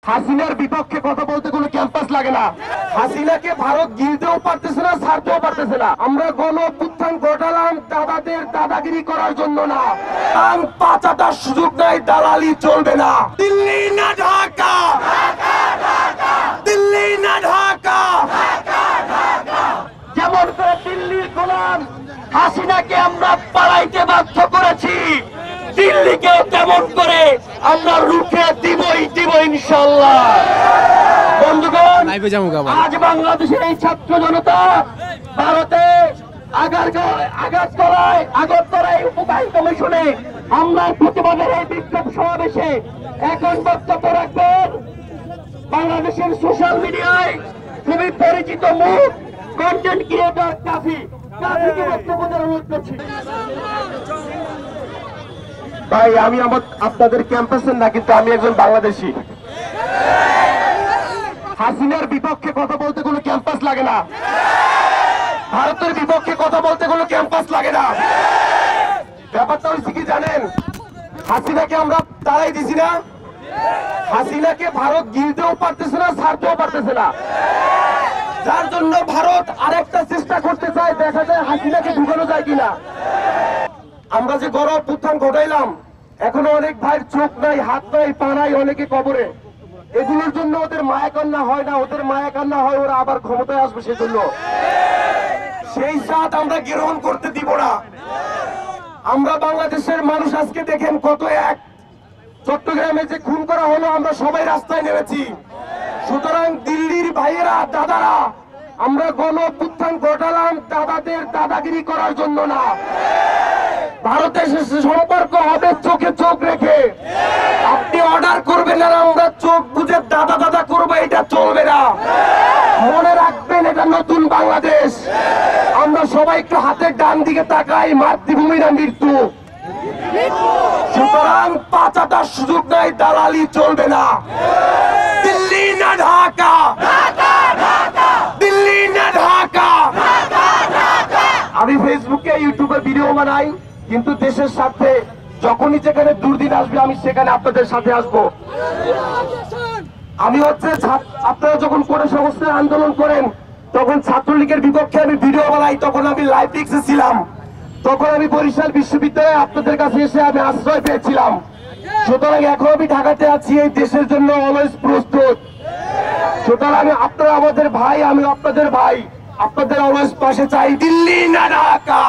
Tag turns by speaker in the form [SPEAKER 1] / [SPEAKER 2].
[SPEAKER 1] হাসিনার বিপক্ষে কথা বলতে কোনো ক্যাম্পাস লাগে না। হাসিনাকে ভারত গিলতেও পারতেছে না, ছাড়তেও পারতেছে না। আমরা গণ অভ্যুত্থান ঘটালাম দাদাদের দাদাগিরি করার জন্য না। কান পাচাটার সুযোগ নাই, দালালি চলবে না। দিল্লি না ঢাকা, দিল্লি না ঢাকা। যেমন করে দিল্লির গোলাম হাসিনাকে আমরা পালাইতে বাধ্য করেছি, দিল্লিকে তেমন করে আমরা রুখে দিবই ইনশাআল্লাহ। বন্ধুগণ, আজ বাংলাদেশের এই ছাত্র জনতা ভারতে আগরতলায় উপায়ন কমিশনে আমরা প্রতিবাদের এই বিক্ষোভ সমাবেশে এখন বক্তব্য রাখবেন বাংলাদেশের সোশ্যাল মিডিয়ায় খুবই পরিচিত মুখ কন্টেন্ট ক্রিয়েটর কাফি। কাফিকে বক্তব্য দেওয়ার অনুরোধ করছি। ভাই, আমি আপনাদের ক্যাম্পাসের না, কিন্তু আমি একজন বাংলাদেশী। হাসিনার বিপক্ষে কথা বলতে কোনো ক্যাম্পাস লাগে না, ভারতের বিপক্ষে কথা বলতে কোনো ক্যাম্পাস লাগে না। ব্যাপারটা হচ্ছে কি জানেন, হাসিনাকে আমরা তাড়াই দিছি না। হাসিনাকে ভারত গিলতেও পারতেছে না, ছাড়তেও পারতেছে না। যার জন্য ভারত আরেকটা চেষ্টা করতে চায়, দেখা যায় হাসিনাকে ঢুকানো যায় কিনা। আমরা যে গণ অভ্যুত্থান ঘটাইলাম, এখনো অনেক ভাইয়ের চোখ নাই, হাত নাই, পা নাই, অনেকে কবরে। এগুলোর জন্য ওদের মায়া কান্না হয় না, ওদের মায়া কান্না হয় ওরা আবার ক্ষমতায় আসবে সেজন্য। সেই সাথ আমরা গ্রহণ করতে দিব না। আমরা বাংলাদেশের মানুষ আজকে দেখেন কত এক। চট্টগ্রামে যে খুন করা হলো, আমরা সবাই রাস্তায় নেমেছি। সুতরাং দিল্লির ভাইয়েরা, দাদারা, আমরা গণ অভ্যুত্থান ঘটালাম দাদাদের দাদাগিরি করার জন্য না। ভারতের সম্পর্ক হবে চোখে চোখ রেখে। আপনি অর্ডার করবেন আর আমরা চোখ বুঝে দাদা দাদা করবো, এটা চলবে না। মনে রাখবেন, এটা নতুন বাংলাদেশ। আমরা সবাই একটু হাতের ডান দিকে তাকাই, মাতৃভূমি না মৃত্যু। সুতরাং পাচাটার সুযোগ নাই, দালালি চলবে না। দিল্লি না ঢাকা, দিল্লি না ঢাকা। আমি ফেসবুকে ইউটিউবে ভিডিও বানাই, কিন্তু দেশের সাথে যখনই যেখানে দুর্দিন আসবে আমি সেখানে আপনাদের সাথে আসবো। আমি আপনারা যখন কোটা সংস্কার আন্দোলন করেন, তখন ছাত্রলীগের বিপক্ষে আমি ভিডিও বানাই, তখন আমি লাইভ ডিস্কে ছিলাম। তখন আমি বরিশাল বিশ্ববিদ্যালয়ে আপনাদের কাছে এসে আমি আশ্রয় পেয়েছিলাম। সুতরাং এখন আমি ঢাকাতে আছি, এই দেশের জন্য অলওয়েজ প্রস্তুত। সুতরাং আপনারা আমাদের ভাই, আমি আপনাদের ভাই, আপনাদের অলওয়েজ পাশে চাই। দিল্লি না ঢাকা।